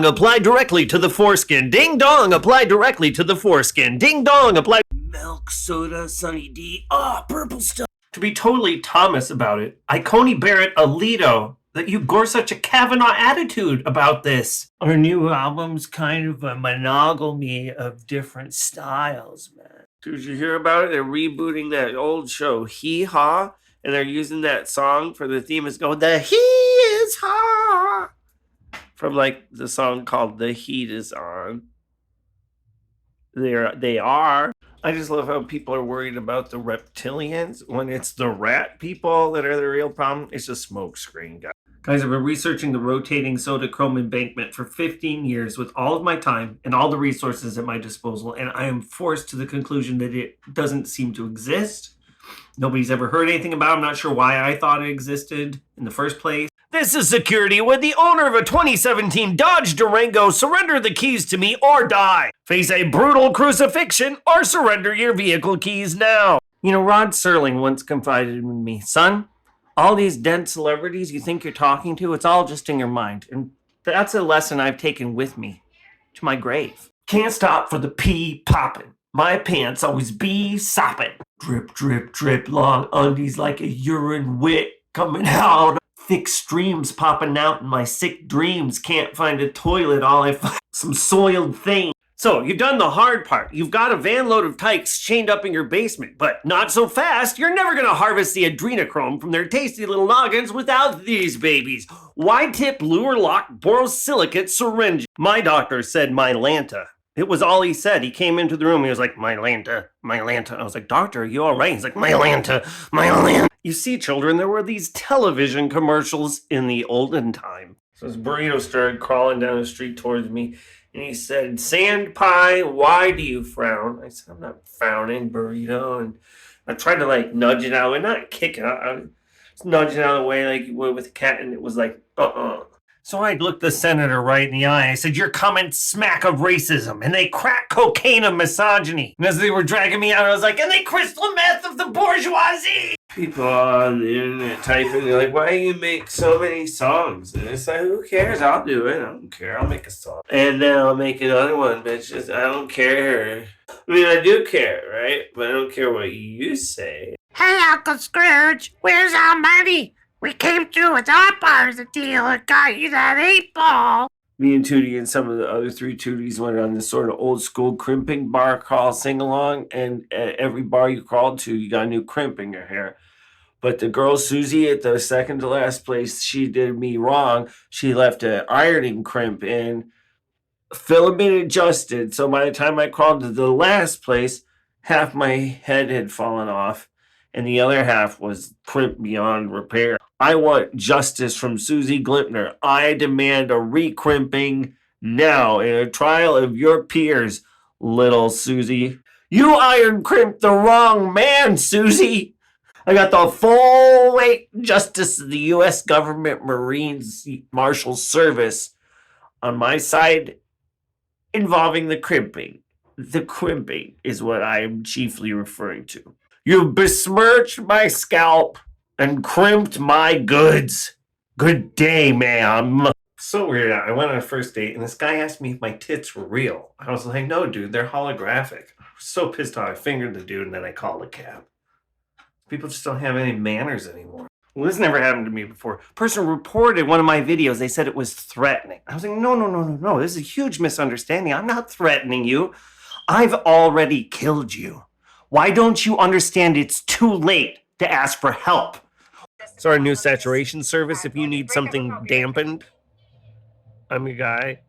dong, apply directly to the foreskin. Ding dong, apply directly to the foreskin. Ding dong, apply milk, soda, Sunny D. Purple stuff. To be totally Thomas about it, I Coney Barrett Alito that you gore such a Kavanaugh attitude about this. Our new album's kind of a monogamy of different styles, man. Did you hear about it? They're rebooting that old show, Hee Haw, and they're using that song for the theme. It's going, the He is Haw, from like the song called The Heat is On. They are. I just love how people are worried about the reptilians when it's the rat people that are the real problem. It's a smokescreen, guys. Guys, I've been researching the rotating Sodachrome embankment for 15 years with all of my time and all the resources at my disposal, and I am forced to the conclusion that it doesn't seem to exist. Nobody's ever heard anything about it. I'm not sure why I thought it existed in the first place. This is security. Would the owner of a 2017 Dodge Durango surrender the keys to me or die? Face a brutal crucifixion or surrender your vehicle keys now. You know, Rod Serling once confided in me, son, all these dead celebrities you think you're talking to, it's all just in your mind. And that's a lesson I've taken with me to my grave. Can't stop for the pee popping. My pants always be sopping. Drip, drip, drip, long undies like a urine wick coming out. Thick streams popping out in my sick dreams. Can't find a toilet, all I find some soiled thing. So, you've done the hard part. You've got a van load of tykes chained up in your basement, but not so fast. You're never going to harvest the adrenochrome from their tasty little noggins without these babies. Wide-tip lure lock borosilicate syringe. My doctor said Mylanta. It was all he said. He came into the room. He was like, Mylanta, Mylanta. I was like, doctor, are you all right? He's like, Mylanta, Mylanta. You see, children, there were these television commercials in the olden time. So this burrito started crawling down the street towards me. And he said, Sand Pie, why do you frown? I said, I'm not frowning, burrito. And I tried to like nudge it out and not kick it out. I was nudging it out of the way like you would with a cat. And it was like, So I looked the senator right in the eye. I said, your comments smack of racism. And they crack cocaine of misogyny. And as they were dragging me out, I was like, and they crystal meth of the bourgeoisie. People on the internet typing, they're like, why do you make so many songs? And it's like, who cares? I'll do it. I don't care. I'll make a song. And then I'll make another one, bitches. I don't care. I mean, I do care, right? But I don't care what you say. Hey, Uncle Scrooge, where's our money? We came through with our part of the deal and got you that 8-ball. Me and Tootie and some of the other three Tooties went on this sort of old school crimping bar crawl sing-along, and at every bar you crawled to, you got a new crimp in your hair. But the girl Susie at the second to last place, she did me wrong. She left an ironing crimp in, filament adjusted. So by the time I crawled to the last place, half my head had fallen off, and the other half was crimped beyond repair. I want justice from Susie Glimpner. I demand a recrimping now in a trial of your peers, little Susie. You iron crimped the wrong man, Susie. I got the full weight justice of the U.S. government Marines Marshal Service on my side involving the crimping. The crimping is what I am chiefly referring to. You've besmirched my scalp and crimped my goods. Good day, ma'am. So weird. I went on a first date and this guy asked me if my tits were real. I was like, no, dude, they're holographic. I was so pissed off. I fingered the dude and then I called a cab. People just don't have any manners anymore. Well, this never happened to me before. A person reported one of my videos. They said it was threatening. I was like, no. This is a huge misunderstanding. I'm not threatening you. I've already killed you. Why don't you understand it's too late to ask for help? It's our new saturation service if you need something dampened. I'm your guy.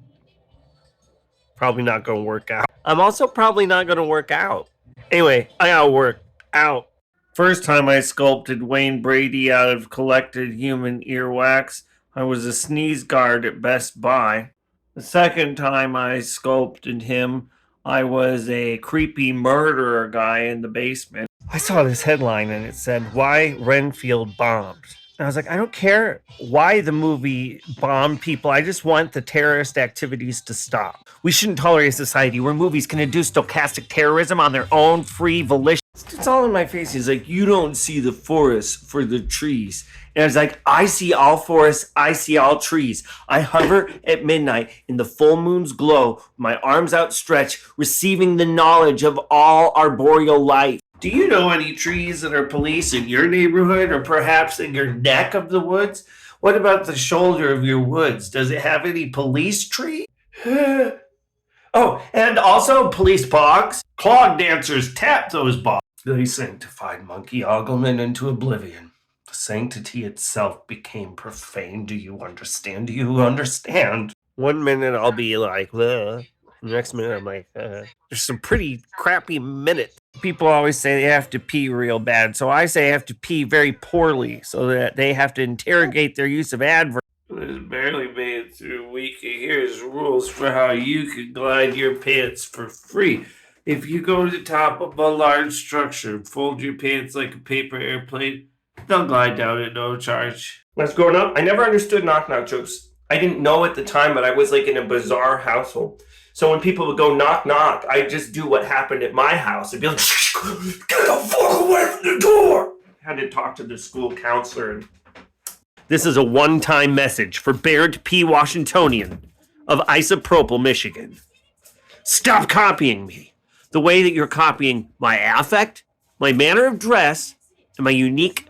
Probably not going to work out. I'm also probably not going to work out. Anyway, I got to work out. First time I sculpted Wayne Brady out of collected human earwax, I was a sneeze guard at Best Buy. The second time I sculpted him, I was a creepy murderer guy in the basement. I saw this headline and it said, why Renfield bombed. And I was like, I don't care why the movie bombed people. I just want the terrorist activities to stop. We shouldn't tolerate a society where movies can induce stochastic terrorism on their own free volition. It's all in my face. He's like, you don't see the forest for the trees. And I was like, I see all forests, I see all trees. I hover at midnight in the full moon's glow, my arms outstretched, receiving the knowledge of all arboreal life. Do you know any trees that are police in your neighborhood or perhaps in your neck of the woods? What about the shoulder of your woods? Does it have any police tree? Oh, and also police bogs. Clog dancers tap those bogs. They sanctified monkey ogleman into oblivion. The sanctity itself became profane. Do you understand? Do you understand? One minute I'll be like, the next minute I'm like, There's some pretty crappy minutes. People always say they have to pee real bad, so I say I have to pee very poorly so that they have to interrogate their use of adverbs. It's barely made it through a week. Here's rules for how you can glide your pants for free. If you go to the top of a large structure, fold your pants like a paper airplane, they'll glide down at no charge. When I was growing up, I never understood knock-knock jokes. I didn't know at the time, but I was like in a bizarre household. So when people would go knock-knock, I'd just do what happened at my house. I'd be like, get the fuck away from the door! I had to talk to the school counselor. And this is a one-time message for Barrett P. Washingtonian of Isopropyl, Michigan. Stop copying me. The way that you're copying my affect, my manner of dress, and my unique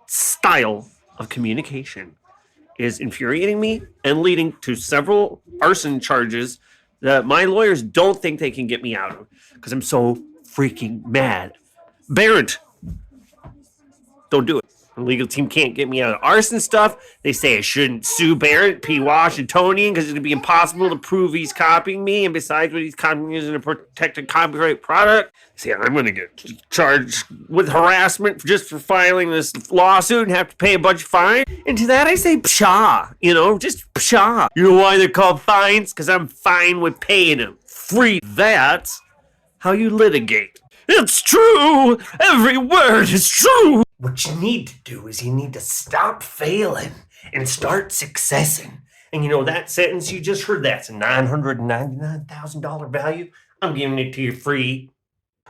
style of communication is infuriating me and leading to several arson charges that my lawyers don't think they can get me out of because I'm so freaking mad. Barrett, don't do it. The legal team can't get me out of arson stuff. They say I shouldn't sue Barrett P. Washingtonian because it's going to be impossible to prove he's copying me. And besides, what he's copying is a protected copyright product. They say I'm going to get charged with harassment just for filing this lawsuit and have to pay a bunch of fines. And to that I say, pshaw, just pshaw. You know why they're called fines? Because I'm fine with paying them. Free. That's how you litigate. It's true. Every word is true. What you need to do is you need to stop failing and start successing. And that sentence you just heard, that's a $999,000 value. I'm giving it to you free.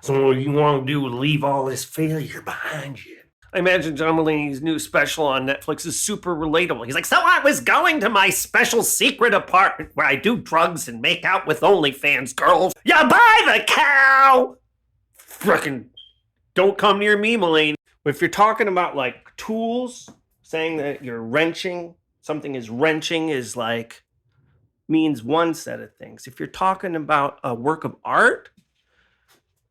So what you want to do is leave all this failure behind you. I imagine John Mulaney's new special on Netflix is super relatable. He's like, so I was going to my special secret apartment where I do drugs and make out with OnlyFans girls. You buy the cow! Frickin' don't come near me, Mulaney. If you're talking about like tools, saying that you're wrenching, something is wrenching is like means one set of things. If you're talking about a work of art,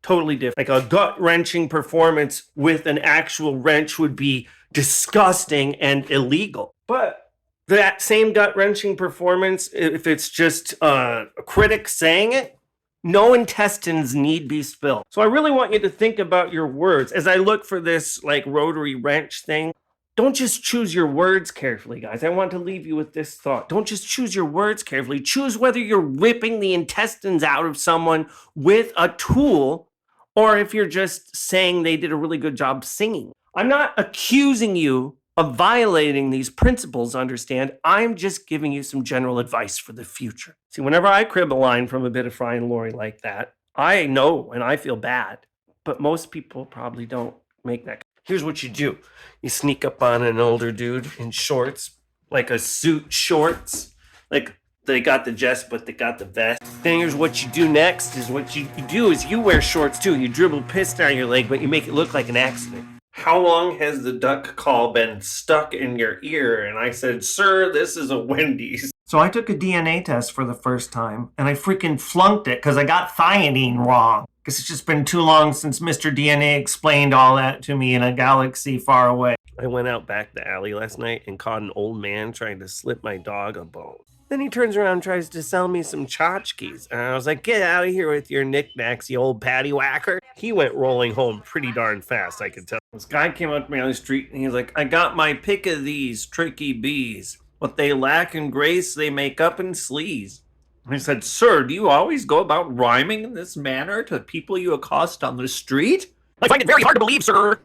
totally different. Like a gut-wrenching performance with an actual wrench would be disgusting and illegal. But that same gut-wrenching performance, if it's just a critic saying it, no intestines need be spilled. So I really want you to think about your words. As I look for this like rotary wrench thing, don't just choose your words carefully, guys. I want to leave you with this thought. Don't just choose your words carefully. Choose whether you're ripping the intestines out of someone with a tool or if you're just saying they did a really good job singing. I'm not accusing you of violating these principles, understand? I'm just giving you some general advice for the future. See, whenever I crib a line from a bit of Fry and Laurie like that, I know and I feel bad, but most people probably don't make that. Here's what you do. You sneak up on an older dude in shorts, like a suit shorts, like they got the vest, but they got the vest. Then here's what you do next is what you do is you wear shorts too. You dribble piss down your leg, but you make it look like an accident. How long has the duck call been stuck in your ear? And I said, sir, this is a Wendy's. So I took a DNA test for the first time, and I freaking flunked it because I got thionine wrong. Because it's just been too long since Mr. DNA explained all that to me in a galaxy far away. I went out back the alley last night and caught an old man trying to slip my dog a bone. Then he turns around and tries to sell me some tchotchkes. And I was like, get out of here with your knickknacks, you old paddywhacker. He went rolling home pretty darn fast, I could tell. This guy came up to me on the street and he was like, I got my pick of these tricky bees. What they lack in grace, they make up in sleaze. And I said, sir, do you always go about rhyming in this manner to people you accost on the street? I find it very hard to believe, sir.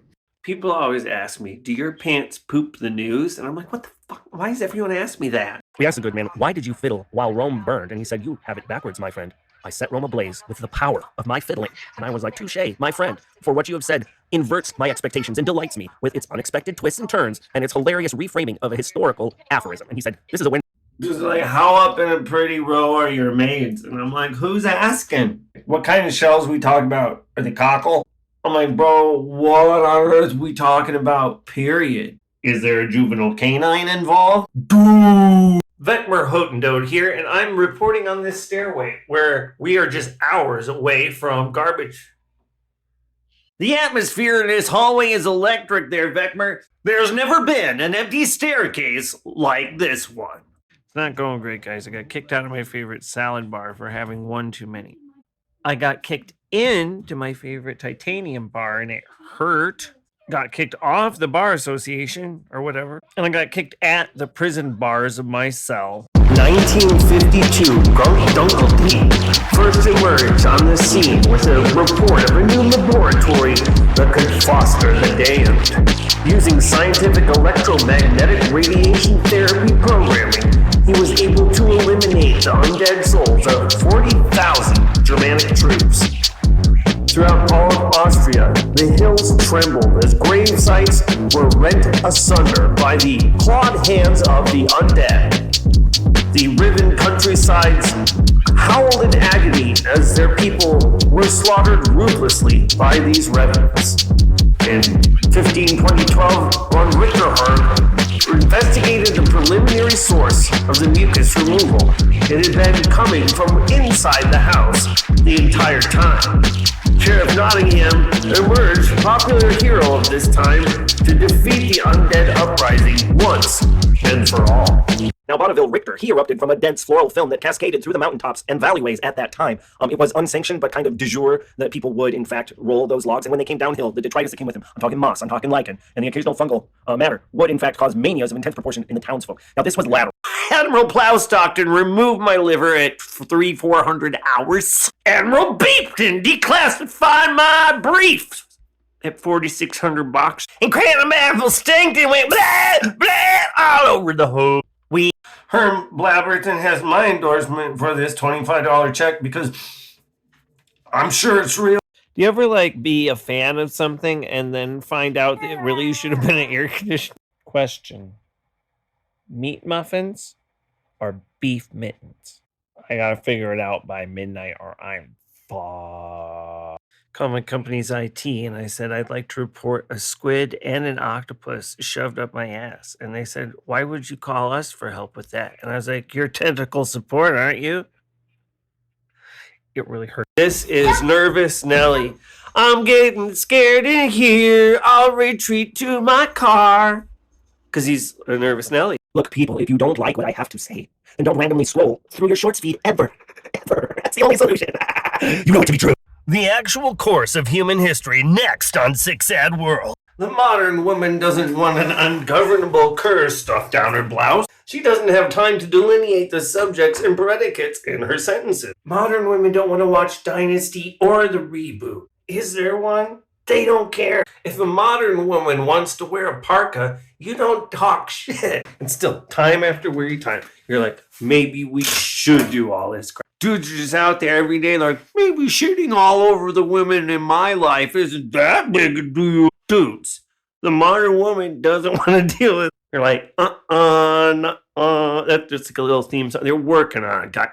People always ask me, do your pants poop the news? And I'm like, what the fuck? Why does everyone ask me that? We asked the good man, why did you fiddle while Rome burned? And he said, you have it backwards, my friend. I set Rome ablaze with the power of my fiddling, and I was like, touche, my friend, for what you have said inverts my expectations and delights me with its unexpected twists and turns and its hilarious reframing of a historical aphorism. And he said, this is a win. Just like, how up in a pretty row are your maids? And I'm like, who's asking? What kind of shells we talking about? Are they cockle? I'm like, bro, what on earth we talking about, period? Is there a juvenile canine involved? Dude! Vetmer Hotendode here, and I'm reporting on this stairway where we are just hours away from garbage. The atmosphere in this hallway is electric there, Vetmer. There's never been an empty staircase like this one. It's not going great, guys. I got kicked out of my favorite salad bar for having one too many. I got kicked into my favorite titanium bar and it hurt. Got kicked off the bar association or whatever. And I got kicked at the prison bars of my cell. 1952, Gunk Dunkle D first emerged on the scene with a report of a new laboratory that could foster the damned. Using scientific electromagnetic radiation therapy programming, he was able to eliminate the undead souls of 40,000 Germanic troops. Throughout all of Austria, the hills trembled as grave sites were rent asunder by the clawed hands of the undead. The riven countrysides howled in agony as their people were slaughtered ruthlessly by these revenants. In 1520-12, von Richterhard investigated the preliminary source of the mucus removal. It had been coming from inside the house the entire time. Sheriff Nottingham emerged popular hero of this time to defeat the undead uprising once and for all. Now, Bonneville Richter, he erupted from a dense floral film that cascaded through the mountaintops and valleyways at that time. It was unsanctioned, but kind of de jure that people would, in fact, roll those logs. And when they came downhill, the detritus that came with them, I'm talking moss, I'm talking lichen, and the occasional fungal matter, would, in fact, cause manias of intense proportion in the townsfolk. Now, this was lateral. Admiral Plowstockton removed my liver at 400 hours. Admiral Beepton declassified my briefs at $4,600. And Cranham Apple stinked and went blah, blah, all over the hole. Herm Blabberton has my endorsement for this $25 check because I'm sure it's real. Do you ever be a fan of something and then find out that it really should have been an air conditioner? Question. Meat muffins or beef mittens? I gotta figure it out by midnight or I'm fucked. Called my company's IT and I said I'd like to report a squid and an octopus shoved up my ass. And they said, why would you call us for help with that? And I was like, you're tentacle support, aren't you? It really hurt. This is Nervous Nelly. I'm getting scared in here. I'll retreat to my car. Because he's a Nervous Nelly. Look, people, if you don't like what I have to say, then don't randomly scroll through your shorts feed ever. Ever. That's the only solution. You know it to be true. The actual course of human history next on Sick Sad World. The modern woman doesn't want an ungovernable cur stuffed down her blouse. She doesn't have time to delineate the subjects and predicates in her sentences. Modern women don't want to watch Dynasty or the reboot. Is there one? They don't care. If a modern woman wants to wear a parka, you don't talk shit. And still, time after weary time, you're like, maybe we should do all this crap. Dudes are just out there every day like, maybe shitting all over the women in my life isn't that big a deal. Dudes, the modern woman doesn't want to deal with it. You're like, that's just like a little theme song. They're working on it. God.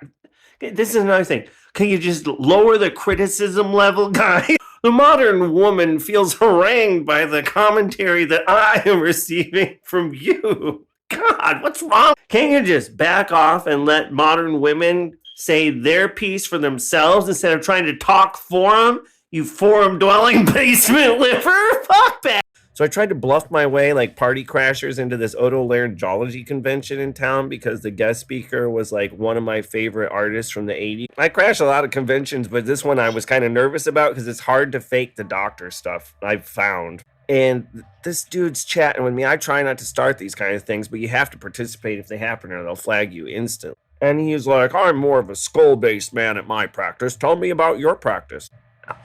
This is another thing. Can you just lower the criticism level, guys? The modern woman feels harangued by the commentary that I am receiving from you. God, what's wrong? Can't you just back off and let modern women say their piece for themselves instead of trying to talk for them? You forum-dwelling basement liver? Fuck that. So I tried to bluff my way like party crashers into this otolaryngology convention in town because the guest speaker was one of my favorite artists from the 80s. I crash a lot of conventions, but this one I was kind of nervous about because it's hard to fake the doctor stuff, I've found. And this dude's chatting with me. I try not to start these kind of things, but you have to participate if they happen or they'll flag you instantly. And he's like, I'm more of a skull-based man at my practice. Tell me about your practice.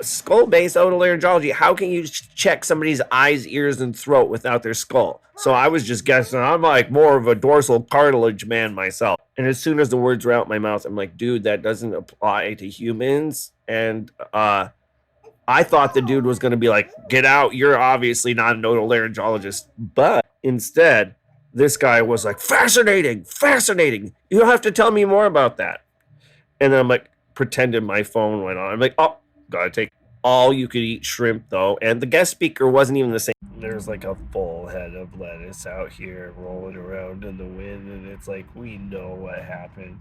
Skull-based otolaryngology, how can you check somebody's eyes, ears, and throat without their skull? So I was just guessing. I'm more of a dorsal cartilage man myself. And as soon as the words were out my mouth, I'm like, dude, that doesn't apply to humans. And I thought the dude was going to be like, get out. You're obviously not an otolaryngologist. But instead, this guy was like, fascinating, fascinating. You'll have to tell me more about that. And then I'm like, pretended my phone went on. I'm like, oh, gotta take all you could eat shrimp though. And the guest speaker wasn't even the same. There's like a full head of lettuce out here rolling around in the wind. And it's like, we know what happened.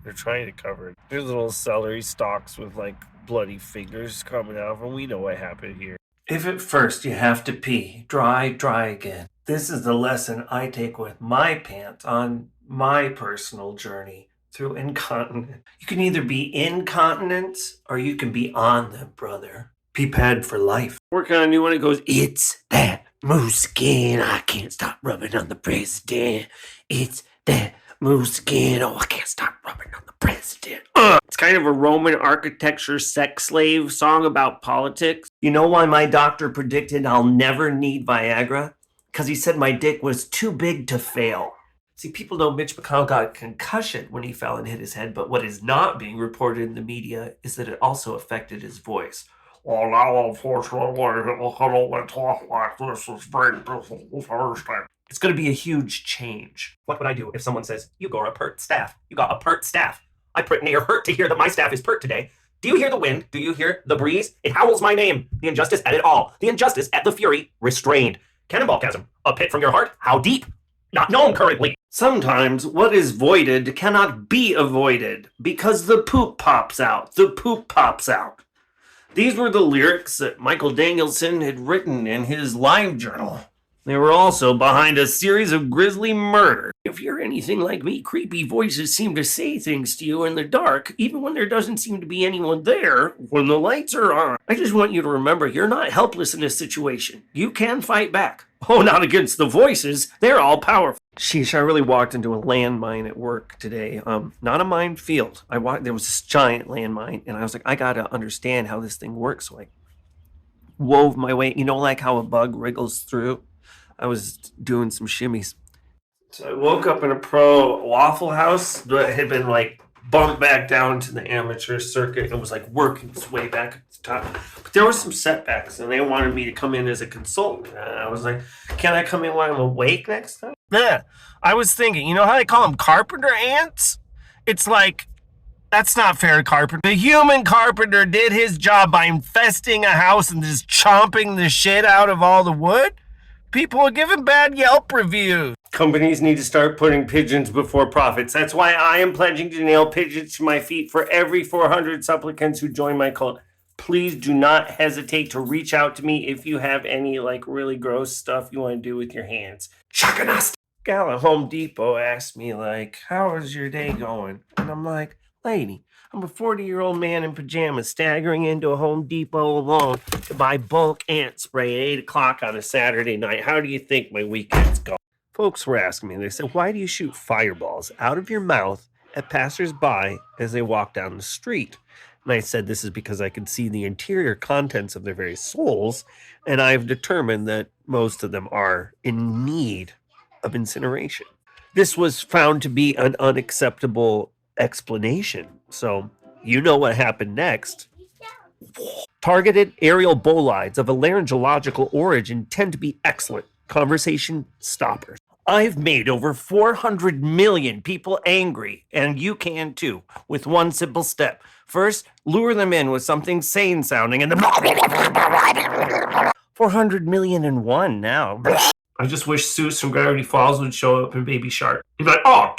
They're trying to cover it. There's little celery stalks with like bloody fingers coming out of them. We know what happened here. If at first you have to pee, dry again. This is the lesson I take with my pants on my personal journey through incontinence. You can either be incontinent or you can be on them, brother. Pee pad for life. Working on a new one. It goes, it's that moose skin. I can't stop rubbing on the president. It's that moose skin. Oh, I can't stop rubbing on the president. It's kind of a Roman architecture sex slave song about politics. You know why my doctor predicted I'll never need Viagra? Because he said my dick was too big to fail. See, people know Mitch McConnell got a concussion when he fell and hit his head, but what is not being reported in the media is that it also affected his voice. Well, now, unfortunately, I can only talk like this. It's very difficult to understand. It's going to be a huge change. What would I do if someone says, you got a pert staff? You got a pert staff. I pretty near hurt to hear that my staff is pert today. Do you hear the wind? Do you hear the breeze? It howls my name. The injustice at it all. The injustice at the fury restrained. Cannonball chasm. A pit from your heart? How deep? Not known currently. Sometimes what is voided cannot be avoided because the poop pops out. The poop pops out. These were the lyrics that Michael Danielson had written in his live journal. They were also behind a series of grisly murders. If you're anything like me, creepy voices seem to say things to you in the dark, even when there doesn't seem to be anyone there when the lights are on. I just want you to remember you're not helpless in this situation. You can fight back. Oh, not against the voices. They're all powerful. Sheesh, I really walked into a landmine at work today. Not a minefield. There was this giant landmine, and I was like, I gotta understand how this thing works. So I wove my way, like how a bug wriggles through. I was doing some shimmies. So I woke up in a pro Waffle House that had been like bumped back down to the amateur circuit and was like working its way back at the top. But there were some setbacks and they wanted me to come in as a consultant. And I was like, can I come in while I'm awake next time? Yeah. I was thinking, you know how they call them carpenter ants? It's like, that's not fair to carpenter. The human carpenter did his job by infesting a house and just chomping the shit out of all the wood. People are giving bad Yelp reviews. Companies need to start putting pigeons before profits. That's why I am pledging to nail pigeons to my feet for every 400 supplicants who join my cult. Please do not hesitate to reach out to me if you have any really gross stuff you want to do with your hands. Shakanast! Gal at Home Depot asked me how is your day going? And I'm like, lady, I'm a 40-year-old man in pajamas staggering into a Home Depot alone to buy bulk ant spray at 8 o'clock on a Saturday night. How do you think my weekend's going? Folks were asking me, they said, why do you shoot fireballs out of your mouth at passersby as they walk down the street? And I said, this is because I can see the interior contents of their very souls, and I've determined that most of them are in need of incineration. This was found to be an unacceptable explanation. So you know what happened next. Targeted aerial bolides of a laryngological origin tend to be excellent conversation stoppers. I've made over 400 million people angry, and you can too, with one simple step. First, lure them in with something sane sounding, and then 400 million and one now. I just wish Seuss from Gravity Falls would show up in Baby Shark. He'd be like, oh,